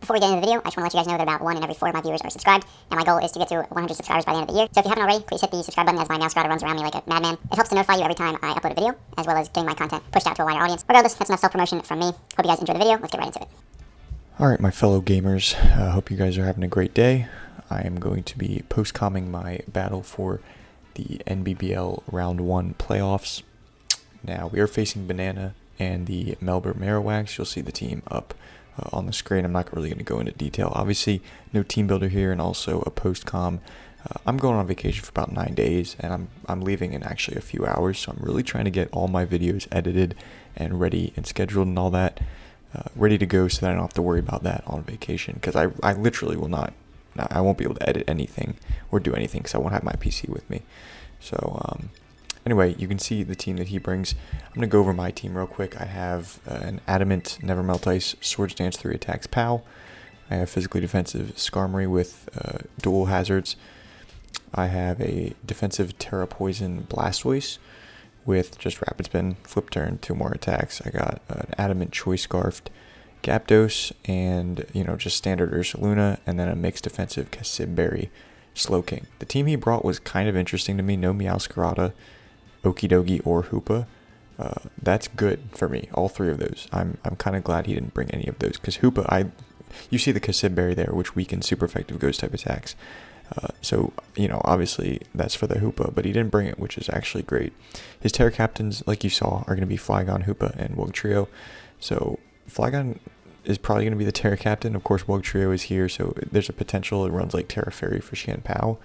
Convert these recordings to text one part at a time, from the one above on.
Before we get into the video, I just want to let you guys know that about 1 in every 4 of my viewers are subscribed, and my goal is to get to 100 subscribers by the end of the year. So if you haven't already, please hit the subscribe button as my mouse scrotter runs around me like a madman. It helps to notify you every time I upload a video, as well as getting my content pushed out to a wider audience. Regardless, that's enough self-promotion from me. Hope you guys enjoy the video. Let's get right into it. Alright, my fellow gamers, hope you guys are having a great day. I am going to be post-comming my battle for the NBBL Round 1 playoffs. Now, we are facing Bonana and the Melbourne Marowaks. You'll see the team up on the screen. I'm not really going to go into detail. Obviously, no team builder here, and also a post-com. I'm going on vacation for about 9 days, and I'm leaving in actually a few hours, so I'm really trying to get all my videos edited and ready and scheduled and all that. Ready to go so that I don't have to worry about that on vacation, because I literally will not, I won't be able to edit anything or do anything because I won't have my PC with me. So anyway, you can see the team that he brings. I'm going to go over my team real quick. I have an Adamant, Never Melt Ice, Swords Dance 3 attacks POW. I have physically defensive Skarmory with dual hazards. I have a defensive Terra Poison Blastoise with just Rapid Spin, Flip Turn, 2 more attacks. I got an Adamant Choice Scarfed Gyapdos and, just standard Ursaluna, and then a mixed defensive Cassibberry Slowking. The team he brought was kind of interesting to me. No Meowscarada, Okidogi, or Hoopa. That's good for me, all 3 of those. I'm kind of glad he didn't bring any of those, because Hoopa, you see the Cassibberry there, which weakens super effective ghost type attacks. So, obviously that's for the Hoopa, but he didn't bring it, which is actually great. His Terra Captains, like you saw, are going to be Flygon, Hoopa, and Wugtrio. So Flygon is probably going to be the Terra Captain. Of course, Wugtrio is here, so there's a potential it runs like Terra Fairy for chien-pao.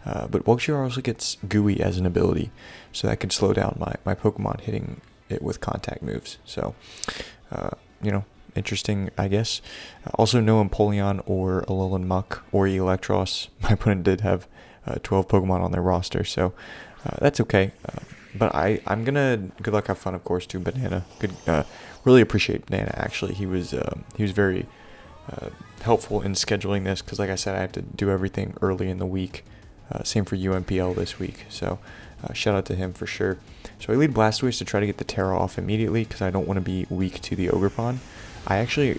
But Wugtrio also gets Gooey as an ability, so that could slow down my Pokemon hitting it with contact moves. So, interesting, I guess. Also, no Empoleon or Alolan Muck or Electros. My opponent did have 12 Pokemon on their roster, so that's okay. But I'm gonna good luck, have fun, of course, to Bonana. Really appreciate Bonana. Actually, he was very helpful in scheduling this, because, like I said, I have to do everything early in the week. Same for UMPL this week, so shout out to him for sure. So I lead Blastoise to try to get the Terra off immediately, because I don't want to be weak to the Ogerpon.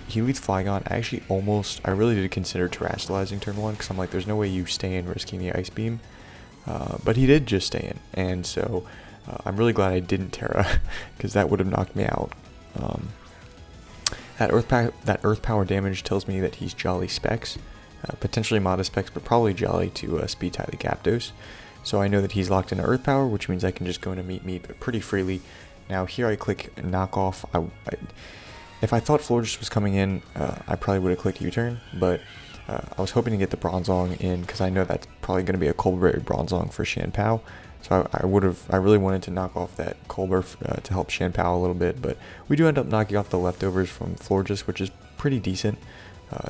He leads Flygon. I really did consider terastallizing turn 1, because I'm like, there's no way you stay in risking the Ice Beam. But he did just stay in, and so I'm really glad I didn't Terra, because that would have knocked me out. That Earth Power damage tells me that he's Jolly Specs, potentially Modest Specs, but probably Jolly to Speed Tie the Gyapdos. So I know that he's locked into Earth Power, which means I can just go into Meet but pretty freely. Now here I click Knockoff. If I thought Florges was coming in, I probably would have clicked U-turn, but I was hoping to get the Bronzong in, because I know that's probably going to be a Colberry Bronzong for chien-pao. So I really wanted to knock off that Colbur to help chien-pao a little bit, but we do end up knocking off the leftovers from Florges, which is pretty decent.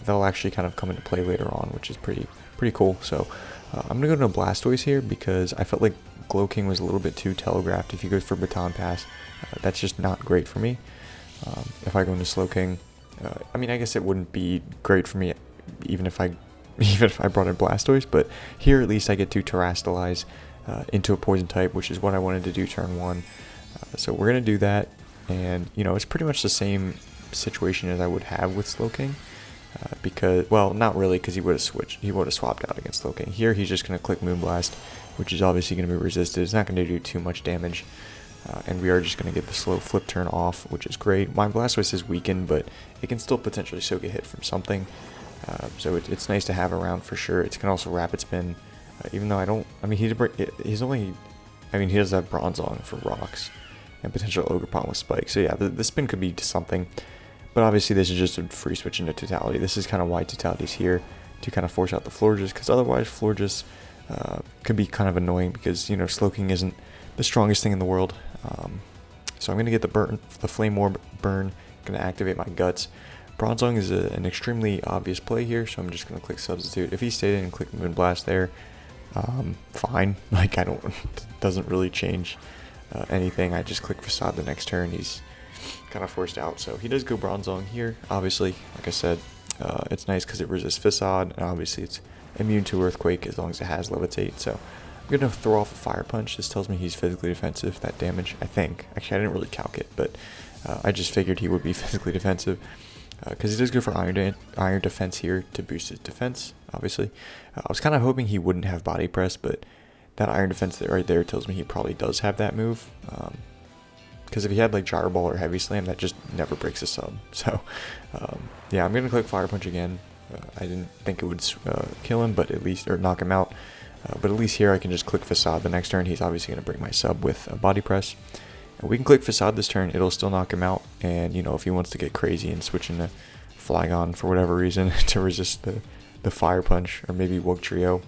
That'll actually kind of come into play later on, which is pretty cool. So I'm going to go to Blastoise here, because I felt like Glowking was a little bit too telegraphed. If he goes for Baton Pass, that's just not great for me. If I go into Slowking, I guess it wouldn't be great for me even if I brought in Blastoise, but here at least I get to Terastallize into a poison type, which is what I wanted to do turn 1. So we're going to do that, and it's pretty much the same situation as I would have with Slowking, because, well, not really, because he would have swapped out against Slowking. Here he's just going to click Moonblast, which is obviously going to be resisted. It's not going to do too much damage. And we are just going to get the slow flip turn off, which is great. My Blastoise is weakened, but it can still potentially soak a hit from something. So it's nice to have around for sure. It can also Rapid Spin, even though he does have Bronzong for rocks and potential Ogerpon with Spike. So yeah, the spin could be to something. But obviously this is just a free switch into Totality. This is kind of why Totality's here, to kind of force out the Florges, because otherwise Florges could be kind of annoying, because Slowking isn't the strongest thing in the world. So I'm going to get the Flame Orb burn, going to activate my Guts. Bronzong is an extremely obvious play here, so I'm just going to click Substitute. If he stayed in and clicked Moonblast there, fine. Like, doesn't really change anything. I just click Facade the next turn. He's kind of forced out. So he does go Bronzong here. Obviously, like I said, it's nice because it resists Facade, and obviously it's immune to Earthquake as long as it has Levitate. So I'm going to throw off a Fire Punch. This tells me he's physically defensive, that damage, I think. Actually, I didn't really calc it, but I just figured he would be physically defensive. because he does go for iron defense here to boost his defense, obviously. I was kind of hoping he wouldn't have body press, but that iron defense right there tells me he probably does have that move. Because if he had like gyro ball or heavy slam, that just never breaks a sub. So yeah, I'm gonna click fire punch again. I didn't think it would kill him, but at least, or knock him out. But at least here I can just click facade the next turn. He's obviously gonna break my sub with body press. And we can click facade this turn. It'll still knock him out. And you know, if he wants to get crazy and switch into Flygon for whatever reason to resist the fire punch, or maybe Wug Trio,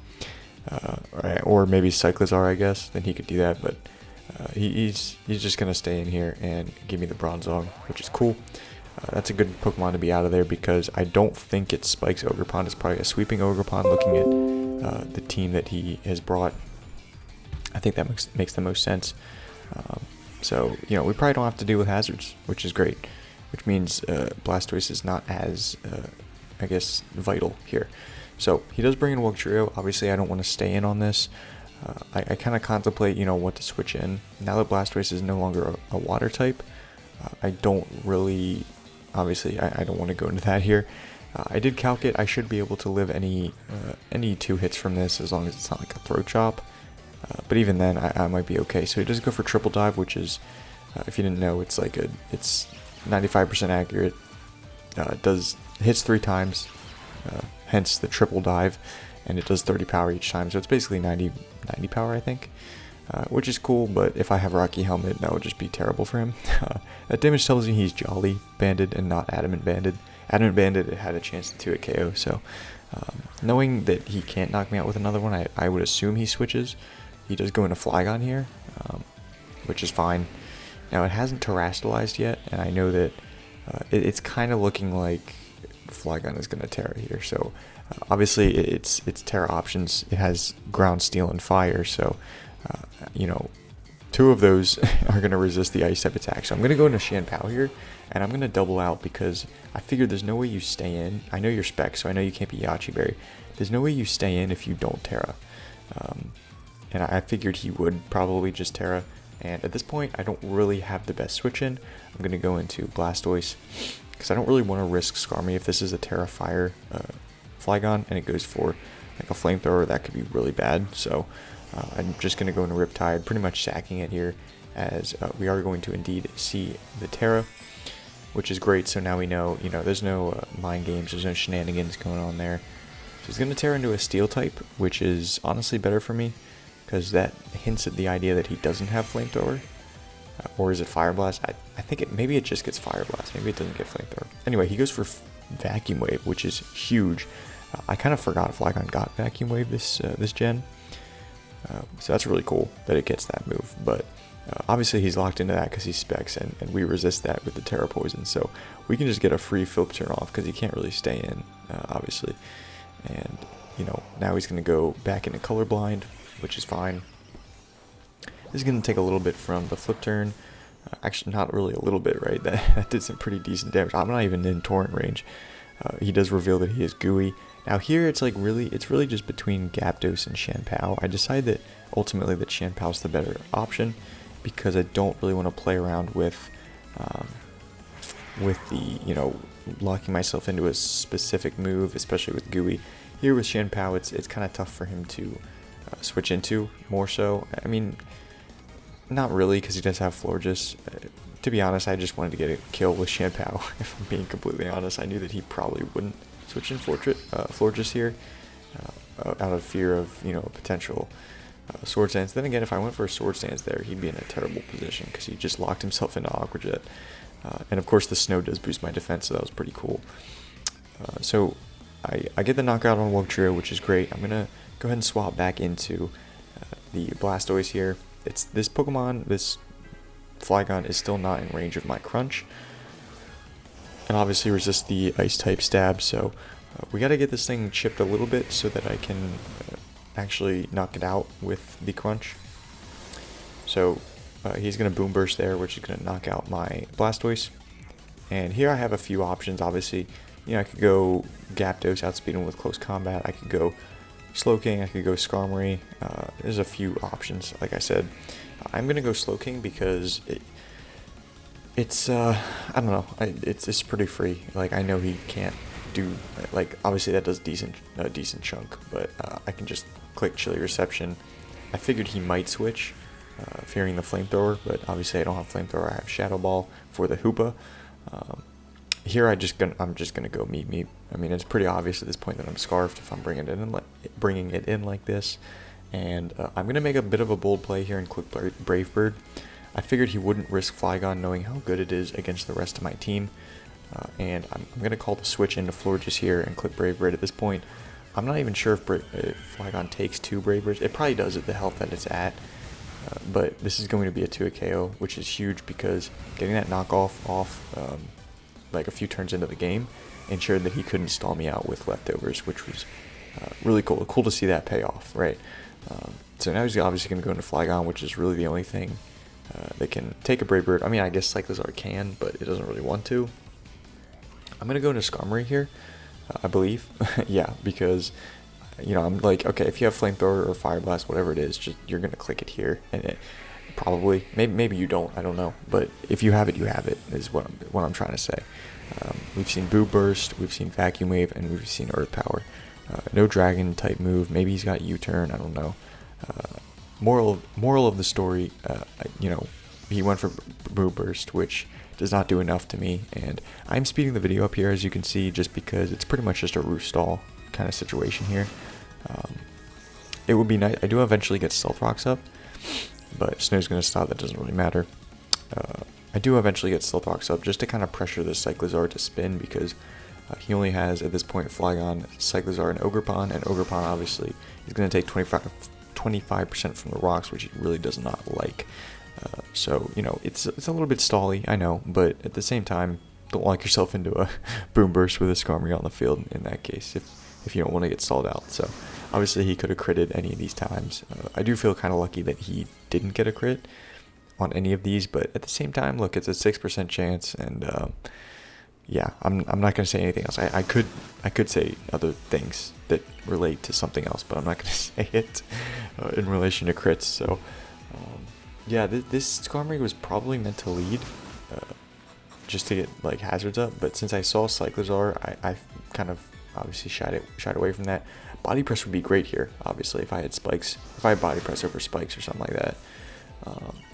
or maybe Cyclizar, I guess, then he could do that. But he's just gonna stay in here and give me the Bronzong, which is cool. That's a good Pokemon to be out of there because I don't think it spikes Ogerpon. It's probably a sweeping Ogerpon. Looking at the team that he has brought, I think that makes the most sense. So you know, we probably don't have to deal with hazards, which is great. Which means Blastoise is not as I guess vital here. So he does bring in Wug Trio. Obviously, I don't want to stay in on this. I kind of contemplate, you know, what to switch in. Now that Blastoise is no longer a water type, I don't really, obviously, I don't want to go into that here. I did calc it. I should be able to live any 2 hits from this as long as it's not like a throat chop. But even then, I might be okay. So he does go for triple dive, which is, if you didn't know, it's 95% accurate. Hits 3 times, hence the triple dive, and it does 30 power each time. So it's basically 90 power, I think. Which is cool, but if I have Rocky Helmet, that would just be terrible for him. That damage tells me he's Jolly Banded and not Adamant Banded. Adamant Banded had a chance to 2-hit KO, so knowing that he can't knock me out with another one, I would assume he switches. He does go into Flygon here, which is fine. Now, it hasn't terastallized yet, and I know that it's kind of looking like Flygon is going to Terra here, so obviously it's Terra options. It has Ground, Steel, and Fire, so you know, 2 of those are going to resist the ice type attack. So I'm going to go into chien-pao here, and I'm going to double out because I figured there's no way you stay in. I know you're Spec, so I know you can't be Yachi Berry. There's no way you stay in if you don't Terra. And I figured he would probably just Terra. And at this point, I don't really have the best switch in. I'm going to go into Blastoise because I don't really want to risk Skarmy if this is a Terra Fire Flygon and it goes for like a flamethrower. That could be really bad. So I'm just going to go into Riptide, pretty much sacking it here, as we are going to indeed see the Terra, which is great. So now we know, you know, there's no mind games, there's no shenanigans going on there. So he's going to Terra into a Steel type, which is honestly better for me, because that hints at the idea that he doesn't have Flamethrower. Or is it Fire Blast? I think maybe it just gets Fire Blast, maybe it doesn't get Flamethrower. Anyway, he goes for Vacuum Wave, which is huge. I kind of forgot Flygon got Vacuum Wave this gen. So that's really cool that it gets that move, but obviously he's locked into that because he's Specs, and we resist that with the Terra Poison, so we can just get a free flip turn off because he can't really stay in, obviously. And, you know, now he's going to go back into Colorblind, which is fine. This is going to take a little bit from the flip turn. Actually, not really a little bit, right? That did some pretty decent damage. I'm not even in Torrent range. He does reveal that he is gooey. Now here it's really just between Gyarados and chien-pao. I decided that ultimately that chien-pao is the better option because I don't really want to play around with the, you know, locking myself into a specific move, especially with gooey. Here with chien-pao, it's kind of tough for him to switch into more so. I mean, not really because he does have Florges. To be honest, I just wanted to get a kill with chien-pao. If I'm being completely honest, I knew that he probably wouldn't switch in Florges here out of fear of, you know, a potential Sword Stance. Then again, if I went for a Sword Stance there, he'd be in a terrible position because he just locked himself into Aqua Jet. And of course the snow does boost my defense, so that was pretty cool. So I get the knockout on Wug Trio, which is great. I'm going to go ahead and swap back into the Blastoise here. It's this Pokemon, this Flygon is still not in range of my Crunch. And obviously resist the ice type stab, so we got to get this thing chipped a little bit so that I can actually knock it out with the Crunch. So he's going to Boom Burst there, which is going to knock out my Blastoise. And here I have a few options, obviously. You know, I could go Gyarados, outspeed him with close combat. I could go Slowking, I could go Skarmory. There's a few options, like I said. I'm going to go Slowking because It's I don't know. It's pretty free. Like, I know he can't do, like, obviously that does decent chunk, but I can just click chili reception. I figured he might switch, fearing the flamethrower, but obviously I don't have flamethrower. I have shadow ball for the hoopa. Here I'm just gonna go meat. I mean, it's pretty obvious at this point that I'm scarfed if I'm bringing it in like this, and I'm gonna make a bit of a bold play here and click Brave Bird. I figured he wouldn't risk Flygon knowing how good it is against the rest of my team, and I'm gonna call the switch into Florges here and click Brave Bird at this point. I'm not even sure if Flygon takes 2 Brave Birds. It probably does at the health that it's at, but this is going to be a 2 KO, which is huge because getting that knockoff off like a few turns into the game ensured that he couldn't stall me out with leftovers, which was really cool. Cool to see that pay off, right? So now he's obviously going to go into Flygon, which is really the only thing that can take a Brave Bird. I mean, I guess Cyclizar can, but it doesn't really want to. I'm going to go into Skarmory here, I believe. Yeah, because, you know, I'm like, okay, if you have Flamethrower or Fire Blast, whatever it is, just you're going to click it here, and it probably, maybe you don't, I don't know, but if you have it, you have it, is what I'm trying to say. We've seen Boo Burst, we've seen Vacuum Wave, and we've seen Earth Power. No Dragon type move. Maybe he's got U-turn, I don't know. Moral of the story, you know, he went for Boo Burst, which does not do enough to me, and I'm speeding the video up here, as you can see, just because it's pretty much just a roost stall kind of situation here. It would be nice. I do eventually get Stealth Rocks up, but Snow's going to stop. That doesn't really matter. I do eventually get Stealth Rocks up just to kind of pressure this Cyclizar to spin, because he only has, at this point, Flygon, Cyclizar, and Ogerpon, and Ogerpon obviously is going to take 25% from the rocks, which he really does not like. So, you know, it's a little bit stally, I know, but at the same time, don't lock yourself into a Boom Burst with a Skarmory on the field in that case, if you don't want to get stalled out. So, obviously he could have critted any of these times. I do feel kind of lucky that he didn't get a crit on any of these, but at the same time, look, it's a 6% chance, and yeah, I'm not going to say anything else. I could say other things that relate to something else, but I'm not going to say it in relation to crits. So, yeah, this Skarmory was probably meant to lead, just to get like hazards up, but since I saw Cyclizar, I kind of obviously shied away from that. Body press would be great here, obviously, if I had spikes, if I had body press over spikes or something like that.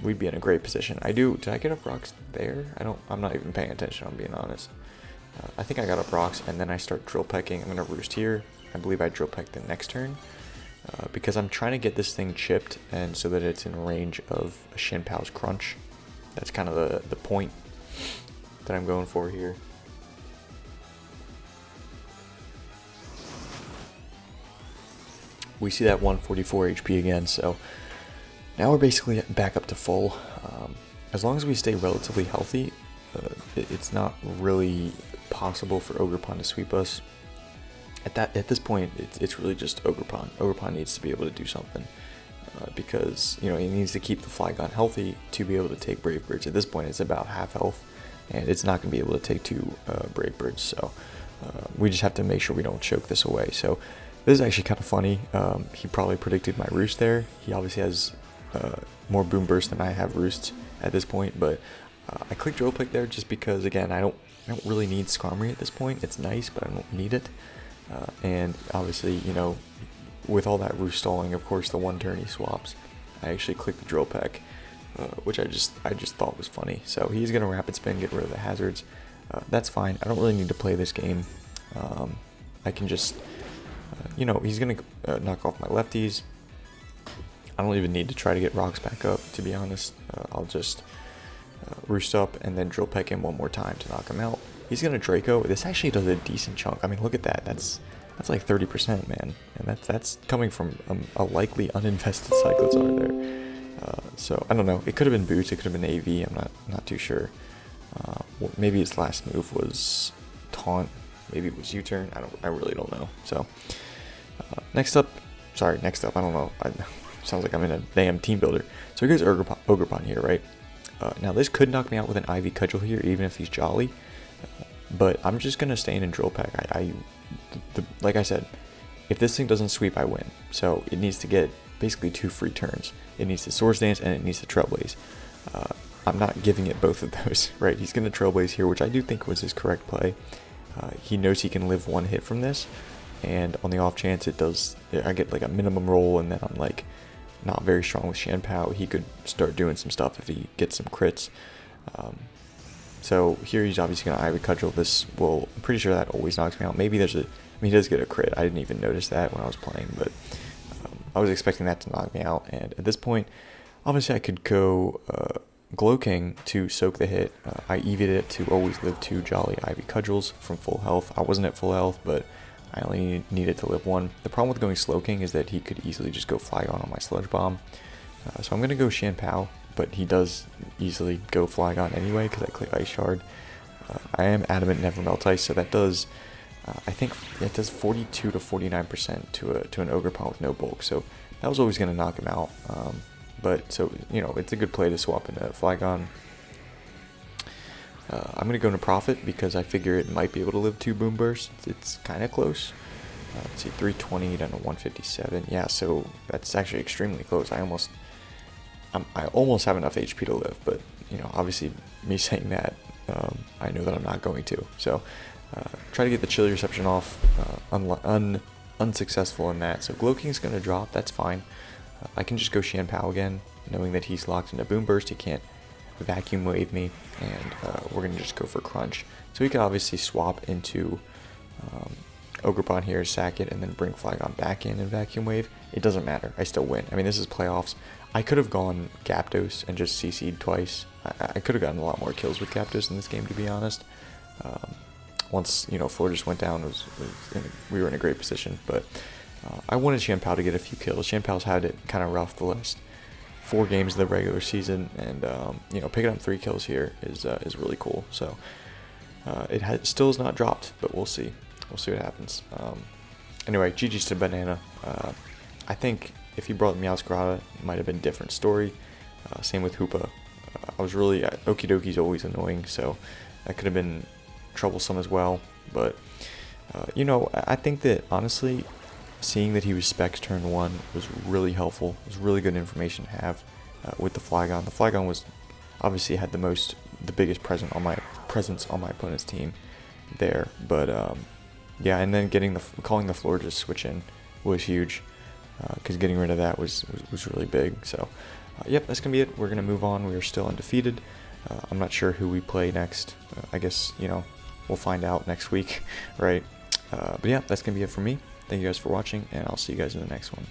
We'd be in a great position. Did I get up rocks there? I'm not even paying attention, I'm being honest. I think I got up rocks, and then I start drill pecking. I'm gonna roost here. I believe I drill peck the next turn, because I'm trying to get this thing chipped, and so that it's in range of a chien-pao's crunch. That's kind of the point that I'm going for here. We see that 144 HP again, so now we're basically back up to full. As long as we stay relatively healthy, it's not really possible for Ogerpon to sweep us. At this point, it's really just Ogerpon. Ogerpon needs to be able to do something, because, you know, he needs to keep the Flygon healthy to be able to take Brave Birds. At this point, it's about half health, and it's not going to be able to take 2 Brave Birds. So we just have to make sure we don't choke this away. So this is actually kind of funny. He probably predicted my roost there. He obviously has more Boom Burst than I have roosts at this point, but I clicked Drill Pick there just because, again, I don't really need Skarmory at this point. It's nice, but I don't need it. And obviously, you know, with all that roost stalling, of course, the one turn he swaps, I actually clicked the Drill Peck, which I just thought was funny. So he's gonna rapid spin, get rid of the hazards. That's fine. I don't really need to play this game. I can just, you know, he's gonna knock off my lefties. I don't even need to try to get rocks back up, to be honest. I'll just roost up and then Drill Peck him one more time to knock him out. He's gonna Draco. This actually does a decent chunk. I mean, look at that. That's like 30%, man, and that's coming from a likely uninvested Cyclizar there. So I don't know. It could have been Boots. It could have been AV. I'm not too sure. Maybe his last move was Taunt. Maybe it was U-turn. I really don't know. So next up. I don't know. Sounds like I'm in a damn team builder. So here's Ogerpon here, right? Now this could knock me out with an Ivy Cudgel here, even if he's Jolly. But I'm just gonna stay in Drill Peck. Like I said, if this thing doesn't sweep, I win. So it needs to get basically 2 free turns. It needs to Swords Dance and it needs to Trailblaze. I'm not giving it both of those, right? He's going to Trailblaze here, which I do think was his correct play. He knows he can live one hit from this, and on the off chance I get like a minimum roll, and then I'm like not very strong with chien-pao, he could start doing some stuff if he gets some crits. So here he's obviously going to Ivy Cudgel. I'm pretty sure that always knocks me out. Maybe he does get a crit. I didn't even notice that when I was playing, but I was expecting that to knock me out. And at this point, obviously I could go Glow King to soak the hit. I EV'd it to always live 2 Jolly Ivy Cudgels from full health. I wasn't at full health, but I only needed to live 1. The problem with going Slow King is that he could easily just go Flygon on my Sludge Bomb. So I'm going to go chien-pao, but he does easily go Flygon anyway because I click Ice Shard. I am adamant Never Melt Ice, so that does, I think it does 42 to 49% to an Ogre Pawn with no bulk. So that was always going to knock him out. But so, it's a good play to swap into Flygon. I'm going to go into Profit because I figure it might be able to live 2 Boom Bursts. It's kind of close. Let's see, 320 down to 157. Yeah, so that's actually extremely close. I almost have enough HP to live, but, obviously me saying that, I know that I'm not going to. So, try to get the Chilly Reception off, unsuccessful in that. So Glow King's going to drop, that's fine. I can just go chien-pao again, knowing that he's locked into Boom Burst. He can't Vacuum Wave me, and we're going to just go for Crunch. So we can obviously swap into Ogrepon here, sack it, and then bring Flygon back in and Vacuum Wave. It doesn't matter. I still win. I mean, this is playoffs. I could have gone Gyapdos and just CC'd twice. I could have gotten a lot more kills with Gyapdos in this game, to be honest. Once, Floor just went down, we were in a great position, but I wanted chien-pao to get a few kills. Chien-pao's had it kind of rough the last 4 games of the regular season, and picking up 3 kills here is really cool. So it still has not dropped, but we'll see. We'll see what happens. Anyway, GG's to Bonana. I think if he brought Meowscarada, it might have been a different story. Same with Hoopa. Okie Doki's always annoying, so that could have been troublesome as well. But I think that honestly, seeing that he was Specs turn 1 was really helpful. It was really good information to have with the Flygon. The Flygon was obviously had the biggest presence on my opponent's team there. But yeah, and then calling the floor just switch in was huge because getting rid of that was really big. So yep, that's gonna be it. We're gonna move on. We are still undefeated. I'm not sure who we play next. I guess we'll find out next week, right? But yeah, that's gonna be it for me. Thank you guys for watching, and I'll see you guys in the next one.